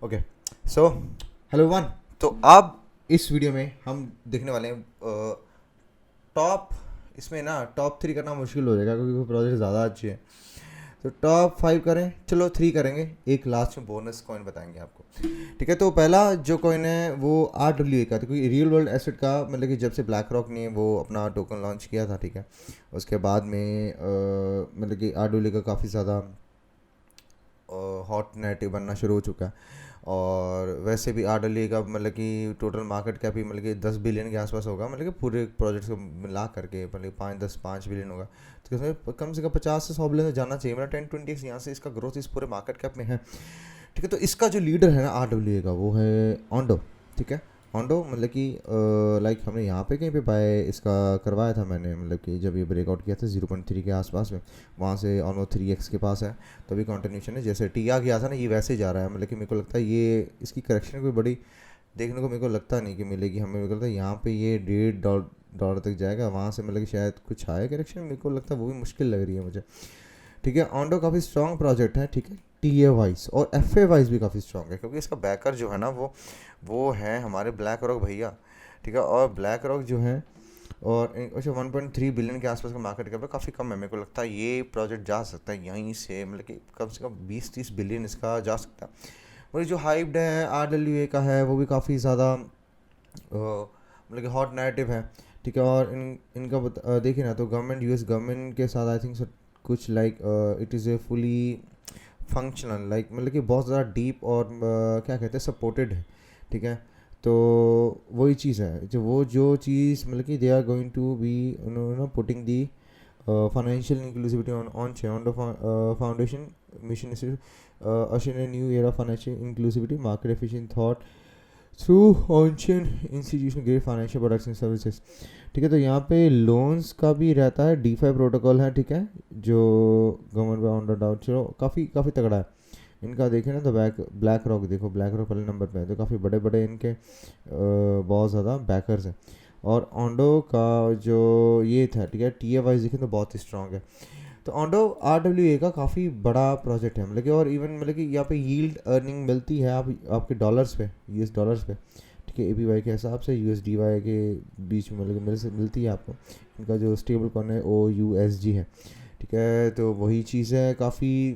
Okay so hello one. तो अब इस वीडियो में हम देखने वाले हैं टॉप। इसमें ना टॉप 3 करना मुश्किल हो जाएगा क्योंकि प्रोजेक्ट ज़्यादा अच्छे हैं। तो टॉप 5 करें, चलो 3 करेंगे, एक लास्ट में बोनस कॉइन बताएंगे आपको। ठीक है, तो पहला जो कॉइन है वो RWA का, तो कोई रियल वर्ल्ड एसेट का, मतलब कि जब से ब्लैक रॉक ने वो अपना टोकन लॉन्च किया था, ठीक है, उसके बाद में मतलब कि RWA का काफ़ी ज़्यादा हॉट नेटिव बनना शुरू हो चुका है। और वैसे भी RWA का मतलब कि टोटल मार्केट कैप ही मतलब कि 10 बिलियन के आसपास होगा, मतलब कि पूरे प्रोजेक्ट को मिला करके मतलब 5-10-5 बिलियन होगा। तो इसमें कम से कम 50 से 100 बिलियन तो जाना चाहिए, मतलब 10-20 यहाँ से इसका ग्रोथ इस पूरे मार्केट कैप में है। ठीक है, तो इसका जो लीडर है ना RWA का, वो है ऑन्डो। ठीक है, ऑन्डो मतलब कि लाइक हमने यहाँ पे कहीं पे बाय इसका करवाया था मैंने, मतलब कि जब ये ब्रेकआउट किया था 0.3 के आसपास में, वहाँ से ऑलमोस्ट 3x के पास है। तो अभी कंटिन्यूशन है, जैसे टी आ गया था ना, ये वैसे ही जा रहा है। मतलब कि मेरे को लगता है ये इसकी करेक्शन कोई बड़ी देखने को मेरे को लगता नहीं कि मिलेगी हमें। मेरे को लगता है यहाँ पे ये $1.5 तक जाएगा, वहाँ से मतलब कि शायद कुछ आए करेक्शन, मेरे को लगता है वो भी मुश्किल लग रही है मुझे। ठीक है, ऑन्डो काफ़ी स्ट्रॉन्ग प्रोजेक्ट है। ठीक है, TA वाइज और FA वाइज भी काफ़ी स्ट्रॉन्ग है, क्योंकि इसका बैकर जो है ना वो है हमारे ब्लैक रॉक भैया। ठीक है, और ब्लैक रॉक जो है और अच्छा 1.3 बिलियन के आसपास का मार्केट कैप है, काफ़ी कम है। मेरे को लगता है ये प्रोजेक्ट जा सकता है यहीं से, मतलब कि कम से कम 20-30 बिलियन इसका जा सकता है। और जो हाइप्ड है RWA का है, वो भी काफ़ी ज़्यादा मतलब कि हॉट नैरेटिव है। ठीक है, और इनका देखिए ना, तो गवर्नमेंट US गवर्नमेंट के साथ आई थिंक कुछ like it is a fully functional, like मतलब कि बहुत ज़्यादा डीप और क्या कहते हैं, सपोर्टेड है। ठीक है, तो वही चीज़ है, जो चीज़ मतलब कि they are going to be putting the financial inclusivity on Cheondo Foundation mission is usher in a new era of financial inclusivity, market efficient thought through on-chain institutional grade financial products and services। ठीक है, तो यहाँ पे loans का भी रहता है, DeFi protocol है। ठीक है, जो गवर्नमेंट बाय ऑन डाउट, चलो काफ़ी काफ़ी तगड़ा है इनका। देखें ना तो ब्लैक रॉक देखो, ब्लैक रॉक पहले नंबर पे है, तो काफ़ी बड़े बड़े इनके बहुत ज़्यादा बैकर्स हैं। और ऑन्डो का जो ये था, ठीक है, TA वाइज देखें तो बहुत ही स्ट्रॉन्ग है। तो ऑन्डो RWA का काफ़ी बड़ा प्रोजेक्ट है, मतलब कि और इवन मतलब कि यहाँ पे यील्ड अर्निंग मिलती है आपके डॉलर्स पे, US डॉलर्स पे। ठीक है, APY के हिसाब से USDY के बीच में मतलब कि मिलती है आपको। इनका जो स्टेबल कॉइन है OUSG है। ठीक है, तो वही चीज़ है, काफ़ी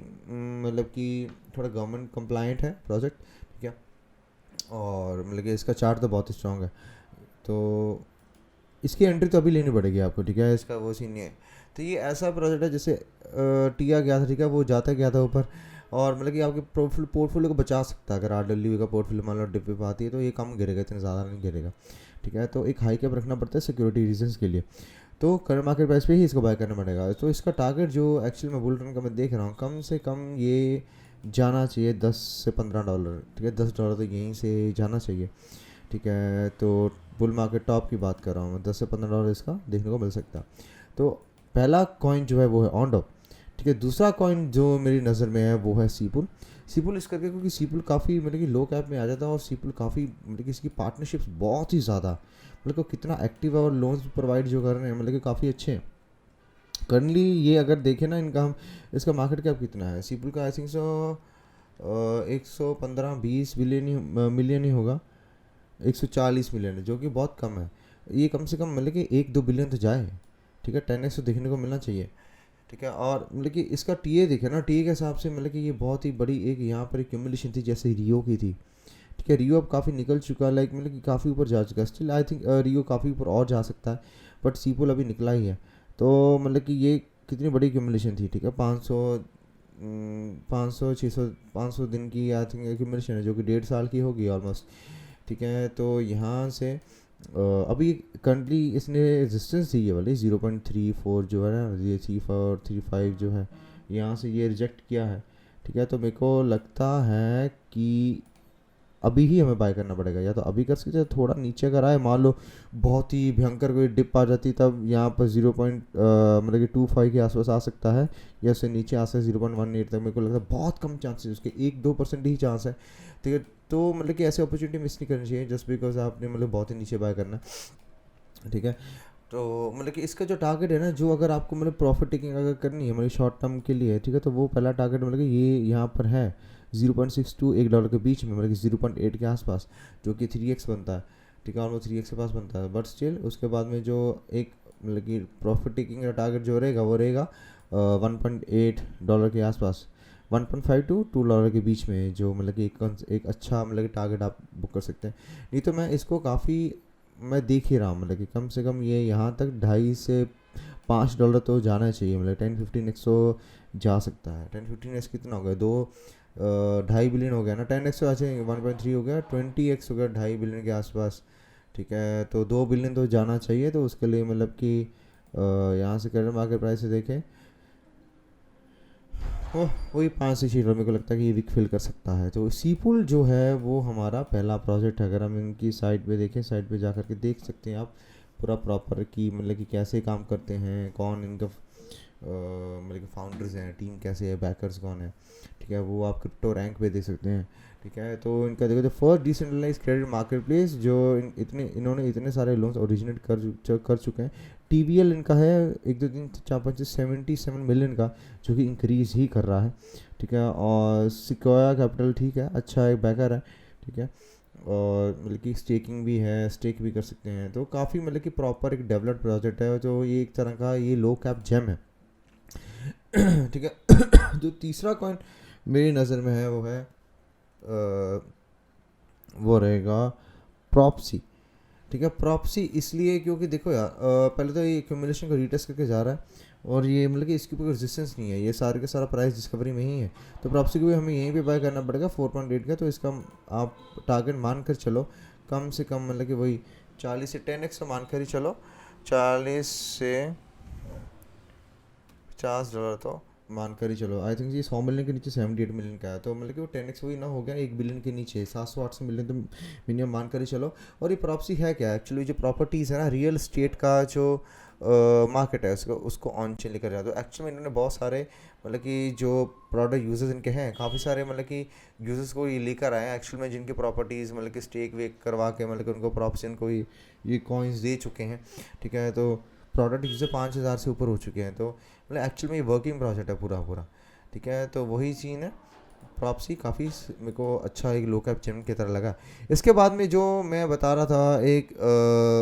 मतलब कि थोड़ा गवर्नमेंट कंप्लाइंट है प्रोजेक्ट। ठीक है, और मतलब कि इसका चार्ट तो बहुत ही स्ट्रॉन्ग है। तो इसकी एंट्री तो अभी लेनी पड़ेगी आपको। ठीक है, इसका वो सीन नहीं है। तो ये ऐसा प्रोजेक्ट है जैसे टिया गया था, ठीक है, वो जाता गया था ऊपर, और मतलब कि आपके पोर्टफोलियो को बचा सकता है। अगर RWA का पोर्टफोलियो मान लो डिप पे आती है तो ये कम गिरेगा, इतना ज़्यादा नहीं गिरेगा। ठीक है, तो एक हाई कैप रखना पड़ता है सिक्योरिटी रीजंस के लिए। तो करंट मार्केट प्राइस पे ही इसको बाय करना पड़ेगा। तो इसका टारगेट जो एक्चुअल में बुल रन का मैं देख रहा हूँ, कम से कम ये जाना चाहिए $10 से $15। ठीक है, $10 तो यहीं से जाना चाहिए। ठीक है, तो बुल मार्केट टॉप की बात कर रहा हूँ मैं, $10 से $15 इसका देखने को मिल सकता है। तो पहला कॉइन जो है वो है ऑन्डो। ठीक है, दूसरा कॉइन जो मेरी नज़र में है वो है सीपुल। सीपुल इस करके क्योंकि सीपुल काफ़ी मतलब कि लो कैप में आ जाता है, और सीपुल काफ़ी मतलब कि इसकी पार्टनरशिप्स बहुत ही ज़्यादा, मतलब कि कितना एक्टिव है, और लोन्स भी प्रोवाइड जो कर रहे हैं मतलब कि काफ़ी अच्छे हैं। करंटली ये अगर देखें ना इनका, हम इसका मार्केट कैप कितना है सीपुल का, आई थिंक सो 115-20 मिलियन ही होगा। 140 मिलियन है, जो कि बहुत कम है। ये कम से कम मतलब कि 1-2 बिलियन तो जाए। ठीक है, 10x तो देखने को मिलना चाहिए। ठीक है, और मतलब कि इसका TA देखे ना, TA के हिसाब से मतलब कि ये बहुत ही बड़ी एक यहाँ पर एक्यूमुलेशन थी, जैसे रियो की थी। ठीक है, रियो अब काफ़ी निकल चुका है, लाइक मतलब कि काफ़ी ऊपर जा चुका है। स्टिल आई थिंक रियो काफ़ी ऊपर और जा सकता है, बट सीपोल अभी निकला ही है। तो मतलब कि ये कितनी बड़ी एक्यूमुलेशन थी। ठीक है, 500 600 500 दिन की आई थिंक एक्यूमुलेशन है, जो कि 1.5 साल की होगी ऑलमोस्ट। ठीक है, तो यहाँ से अभी करंटली इसने रेजिस्टेंस दी है वाली 0.34 जो है ना, ये 3435 जो है, यहाँ से ये रिजेक्ट किया है। ठीक है, तो मेरे को लगता है कि अभी ही हमें बाय करना पड़ेगा, या तो अभी कर सकते हैं, थोड़ा नीचे अगर आए मान लो बहुत ही भयंकर कोई डिप आ जाती, तब यहाँ पर मतलब कि 25 के आसपास आ सकता है, या उससे नीचे आ सकता है 0.18 तक। मेरे को लगता है बहुत कम चांसेस, उसके 1-2% ही चांस है। ठीक है, तो मतलब कि ऐसे अपॉर्चुनिटी मिस नहीं करनी चाहिए जस्ट बिकॉज आपने मतलब बहुत ही नीचे बाय करना। ठीक है, तो मतलब कि इसका जो टारगेट है ना, जो अगर आपको मतलब प्रॉफिट टेकिंग अगर करनी है मतलब शॉर्ट टर्म के लिए, ठीक है, तो वो पहला टारगेट मतलब कि ये यहाँ पर है 0.6 टू $1 के बीच में, मतलब कि 0.8 के आसपास, जो कि 3x बनता है, ठीक है, ऑलमोस्ट 3x के पास बनता है। बट स्टिल उसके बाद में जो एक मतलब कि प्रॉफिट टेकिंग का टारगेट जो रहेगा वो रहेगा $1.8 के आसपास, 1.5 टू $2 के बीच में, जो मतलब कि एक अच्छा मतलब कि टारगेट आप बुक कर सकते हैं। नहीं तो मैं इसको काफ़ी मैं देख ही रहा हूँ, मतलब कि कम से कम ये यहाँ तक $2.5 से $5 तो जाना चाहिए, मतलब 10-15x तो जा सकता है। 10-15x कितना हो गया, 2.5 बिलियन हो गया ना, 10x तो अच्छा 1.3 हो गया, 20x हो गया 2.5 बिलियन के आसपास, ठीक है। तो 2 बिलियन तो जाना चाहिए। तो उसके लिए मतलब कि यहाँ से करंट मार्केट प्राइस से देखें वही 5 से 6 डॉलर मेरे को लगता है कि ये विक फिल कर सकता है। तो सीपुल जो है वो हमारा पहला प्रोजेक्ट है। अगर हम इनकी साइट पे देखें, साइट पे जा कर के देख सकते हैं आप पूरा प्रॉपर कि मतलब कि कैसे काम करते हैं, कौन इनका मतलब कि फाउंडर्स हैं, टीम कैसे है, बैकर्स कौन है, ठीक है, वो आप क्रिप्टो रैंक पे देख सकते हैं, ठीक है। तो इनका देखो, तो first decentralize credit market place जो इन्होंने इतने सारे लोन्स ओरिजिनेट कर चुके हैं। TVL इनका है 1 2 3 4 5 6 77 मिलियन का, जो कि इंक्रीज़ ही कर रहा है, ठीक है। और सिक्वाया कैपिटल ठीक है, अच्छा एक बैकर है, ठीक है। और मतलब कि स्टेकिंग भी है, स्टेक भी कर सकते हैं। तो काफ़ी मतलब कि प्रॉपर एक डेवलप्ड प्रोजेक्ट है, जो ये एक तरह का ये लो कैप जेम है, ठीक है। जो तीसरा कॉइन मेरी नज़र में है वो रहेगा प्रॉप्सी, ठीक है। प्रॉप्सी इसलिए क्योंकि देखो यार, पहले तो ये एक्यूमुलेशन को रीटेस्ट करके जा रहा है, और ये मतलब कि इसके ऊपर रेजिस्टेंस नहीं है, ये सारे का सारा प्राइस डिस्कवरी में ही है। तो प्रॉप्सी को भी हमें यहीं पे बाय करना पड़ेगा 4.8 का। तो इसका आप टारगेट मान कर चलो, कम से कम मतलब कि वही 40 से 10x तो मान कर ही चलो, 40 से $50 तो मान कर ही चलो। आई थिंक ये 100 मिलियन के नीचे 78 मिलियन का है, तो मतलब कि वो 10x वही ना हो गया, 1 बिलियन के नीचे 700-800 मिलियन तो मिनिमम मान कर ही चलो। और ये प्रॉप्सी है क्या एक्चुअली, जो प्रॉपर्टीज़ है ना, रियल स्टेट का जो मार्केट है उसको ऑन चेन लेकर जाते। तो एक्चुअली में इन्होंने बहुत सारे मतलब कि जो प्रोडक्ट यूजर्स इनके हैं, काफ़ी सारे मतलब कि यूजर्स को ये लेकर आए हैं एक्चुअल में, जिनकी प्रॉपर्टीज़ मतलब कि स्टेक वेक करवा के मतलब कि उनको प्रॉप्शन को ये कॉइन्स दे चुके हैं, ठीक है। तो प्रोडक्ट यूजर 5,000 से ऊपर हो चुके हैं। तो मतलब एक्चुअल में ये वर्किंग प्रोजेक्ट है पूरा, ठीक है। तो वही सीन है, प्रॉप्सी काफ़ी मेरे को अच्छा एक लो कैप जेम की तरह लगा। इसके बाद में जो मैं बता रहा था एक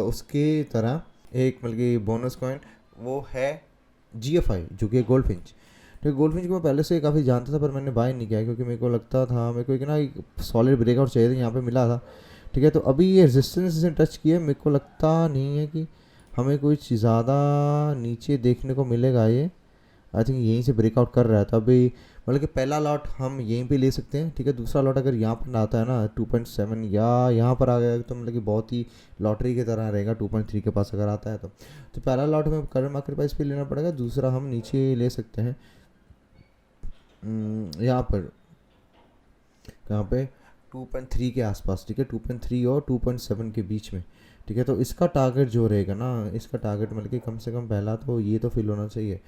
उसके तरह एक मतलब कि बोनस कॉइन, वो है GFI, जो कि गोल्डफिंच। तो गोल्डफिंच को मैं पहले से काफ़ी जानता था, पर मैंने बाय नहीं किया क्योंकि मेरे को लगता था मेरे को एक ना एक सॉलिड ब्रेकआउट चाहिए था, यहाँ पे मिला था, ठीक है। तो अभी ये रेजिस्टेंस से टच किया, मेरे को लगता नहीं है कि हमें कुछ ज़्यादा नीचे देखने को मिलेगा। ये आई थिंक यहीं से ब्रेकआउट कर रहा है, तो अभी मतलब कि पहला लॉट हम यहीं पे ले सकते हैं, ठीक है। दूसरा लॉट अगर यहाँ पर आता है ना 2.7 या यहाँ पर आ गया तो मतलब कि बहुत ही लॉटरी की तरह रहेगा, 2.3 के पास अगर आता है तो पहला लॉट हमें करंट मार्केट प्राइस पे लेना पड़ेगा, दूसरा हम नीचे ले सकते हैं यहाँ पर, कहाँ पे 2.3 के आसपास, ठीक है, 2.3 और 2.7 के बीच में, ठीक है। तो इसका टारगेट जो रहेगा ना, इसका टारगेट मतलब कि कम से कम पहला तो ये तो फिल होना चाहिए,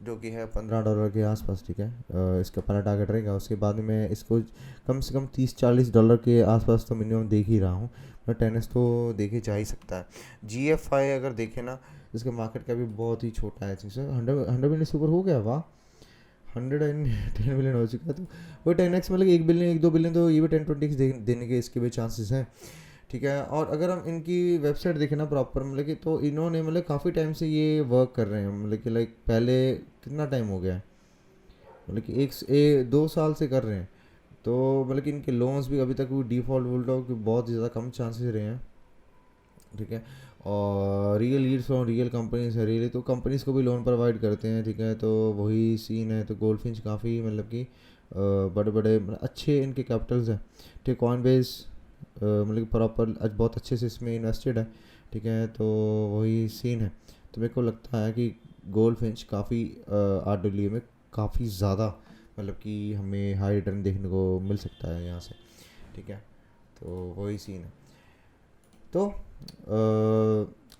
जो कि है $15 के आसपास, ठीक है। इसका पहला टारगेट रहेगा। उसके बाद में मैं इसको कम से कम $30-40 के आसपास तो मिनिमम देख ही रहा हूँ, मैं 10x तो देखे जा ही सकता है। GFI अगर देखें ना, इसका मार्केट का भी बहुत ही छोटा है, 100 मिलियन से ऊपर हो गया, वाह, 110 मिलियन हो चुका है। तो वो 10x मतलब 1 बिलियन 1-2 बिलियन तो ये भी 10-20x देने के इसके भी चांसेस हैं, ठीक है। और अगर हम इनकी वेबसाइट देखें ना प्रॉपर, मतलब कि तो इन्होंने मतलब काफ़ी टाइम से ये वर्क कर रहे हैं, मतलब कि लाइक पहले कितना टाइम हो गया है, मतलब कि 2 साल से कर रहे हैं। तो मतलब कि इनके लोन्स भी अभी तक वो डिफ़ॉल्ट वोल्ट के बहुत ज़्यादा कम चांसेस रहे हैं, ठीक है। और real leads from real companies है, रियली तो कंपनीज़ को भी लोन प्रोवाइड करते हैं, ठीक है। तो वही सीन है। तो गोल्डफिंच काफ़ी मतलब कि बड़े बड़े मतलब अच्छे इनके कैपिटल्स हैं, ठीक है। कॉइनबेस मतलब कि प्रॉपर बहुत अच्छे से इसमें इन्वेस्टेड है, ठीक है। तो वही सीन है। तो मेरे को लगता है कि गोल्डफिंच काफ़ी RWA में काफ़ी ज़्यादा मतलब कि हमें हाई रिटर्न देखने को मिल सकता है यहाँ से, ठीक है। तो वही सीन है। तो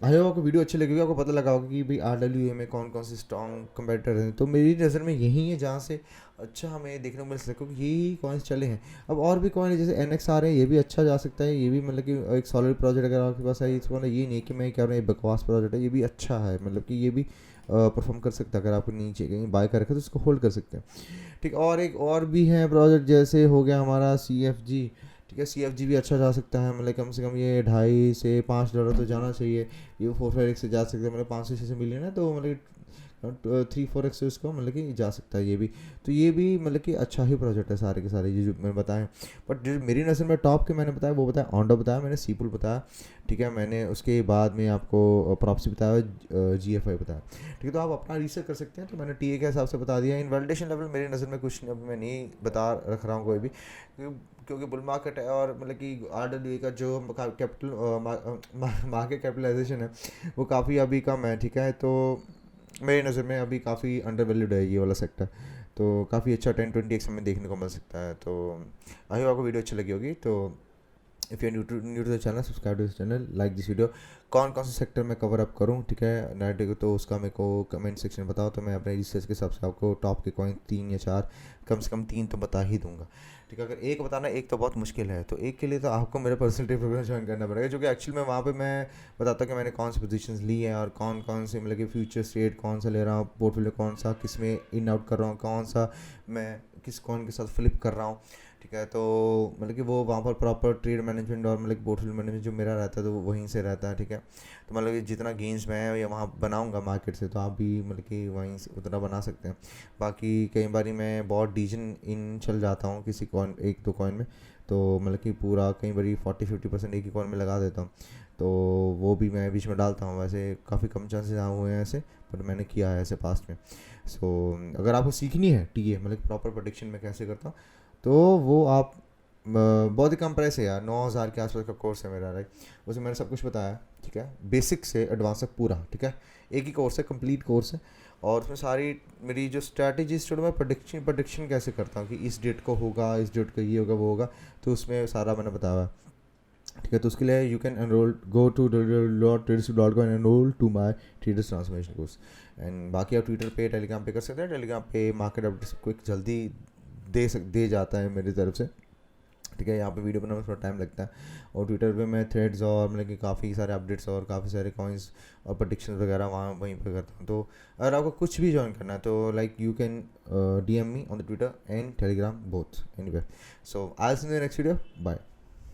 आई होप आपको वीडियो अच्छी लगेगी, आपको पता लगा होगा कि भाई RWA में कौन कौन से स्ट्रॉन्ग कंपेटिटर हैं। तो मेरी नज़र में यही है जहाँ से अच्छा हमें देखने को मिल सकता है, क्योंकि यही कॉइन्स चले हैं। अब और भी कॉइन जैसे NX आ रहे हैं, ये भी अच्छा जा सकता है, ये भी मतलब कि एक सॉलिड प्रोजेक्ट अगर आपके पास है, इसको मतलब ये नहीं कि मैं कह रहा हूँ ये बकवास प्रोजेक्ट है, ये भी अच्छा है, मतलब कि ये भी परफॉर्म कर सकता है। अगर आपको नीचे कहीं बाय कर रखा है तो उसको होल्ड कर सकते हैं, ठीक है। और एक और भी है प्रोजेक्ट, जैसे हो गया हमारा CFG, ठीक है। CFG भी अच्छा जा सकता है, मतलब कम से कम ये $2.5 से $5 तो जाना चाहिए। ये 4-5x से जा सकता है, मतलब 500-600 मिलियन है, तो मतलब 3-4x से उसको मतलब कि जा सकता है ये भी। तो ये भी मतलब कि अच्छा ही प्रोजेक्ट है सारे के सारे ये जो मैंने बताए। बट जो मेरी नज़र में टॉप के मैंने बताया, वो बताया ऑन्डो, बताया मैंने सीपुल बताया, ठीक है। मैंने उसके बाद में आपको प्रॉप्सी बताया, GFI बताया, ठीक है। तो आप अपना रिसर्च कर सकते हैं। तो मैंने TA के हिसाब से बता दिया। इन वैलिडेशन लेवल मेरी नज़र में कुछ अभी मैं नहीं बता रख रहा हूँ कोई भी, क्योंकि बुल मार्केट है और मतलब कि RWA का जो कैपिटल मार्केट कैपिटलाइजेशन है वो काफ़ी अभी कम है, ठीक है। तो मेरी नज़र में अभी काफ़ी अंडर वैल्यूड है ये वाला सेक्टर, तो काफ़ी अच्छा 10-20x हमें देखने को मिल सकता है। तो आई होप आपको वीडियो अच्छी लगी होगी। तो if you new to the channel, subscribe to this channel, like this video. कौन कौन से सेक्टर में कवर अप करूँ, ठीक है, नाइट तो उसका मेरे को कमेंट सेक्शन में बताओ। तो मैं अपने रिसर्च के हिसाब से आपको टॉप के कॉइन 3 या 4, कम से कम 3 तो बता ही दूंगा, ठीक है। अगर एक बताना, एक तो बहुत मुश्किल है, तो एक के लिए तो आपको मेरा पर्सनल ट्रेड प्रोग्राम ज्वाइन करना पड़ेगा, जो कि एक्चुअली में वहाँ पे मैं बताता हूँ कि मैंने कौन सी पोजीशंस ली हैं और कौन कौन से मतलब कि फ्यूचर ट्रेड कौन सा ले रहा हूँ, पोर्टफोलियो कौन सा, किस में इन आउट कर रहा हूँ, कौन सा मैं किस कॉइन के साथ फ्लिप कर रहा हूँ, ठीक है। तो मतलब कि वो वहाँ पर प्रॉपर ट्रेड मैनेजमेंट और मतलब पोर्टफोलियो मैनेजमेंट जो मेरा रहता है तो वो वहीं से रहता है, ठीक है। तो मतलब कि जितना गेंस मैं या वहाँ बनाऊँगा मार्केट से, तो आप भी मतलब कि वहीं से उतना बना सकते हैं। बाकी कई बार मैं बहुत डीजन इन चल जाता हूँ किसी कॉइन, 1-2 कॉइन में, तो मतलब कि पूरा कई बार 40-50% एक ही कॉइन में लगा देता हूँ। तो वो भी मैं बीच में डालता हूँ। वैसे काफ़ी कम चांसेस हुए हैं ऐसे, पर मैंने किया है ऐसे पास्ट में। सो अगर आपको सीखनी है टीए मतलब प्रॉपर प्रोडिक्शन में कैसे करता हूँ, तो वो आप बहुत ही कम प्राइस है यार, 9,000 के आसपास का कोर्स है मेरा, राइट। उसमें मैंने सब कुछ बताया, ठीक है, बेसिक से एडवांस तक पूरा, ठीक है। एक ही कोर्स है, कंप्लीट कोर्स है। और उसमें सारी मेरी जो स्ट्रैटेजीज, मैं प्रोडिक्शन कैसे करता हूँ कि इस डेट को होगा, इस डेट को ये होगा, वो होगा, तो उसमें सारा मैंने बताया है, ठीक है। तो उसके लिए you can enroll, go to www.traders.com and enroll to my traders transformation course. And बाकी आप ट्विटर पे, टेलीग्राम पे कर सकते हैं। टेलीग्राम पे मार्केट अपडेट्स क्विक जल्दी दे जाता है मेरी तरफ से, ठीक है। यहाँ पे वीडियो बनाने में थोड़ा टाइम लगता है। और ट्विटर पे मैं थ्रेड्स और मतलब कि काफ़ी सारे अपडेट्स और काफ़ी सारे कॉइन्स और प्रेडिक्शन वगैरह वहाँ वहीं पे करता हूँ। तो अगर आपको कुछ भी ज्वाइन करना है तो like you can DM me on the Twitter and Telegram both, anyway. So I will see you in the next video, bye.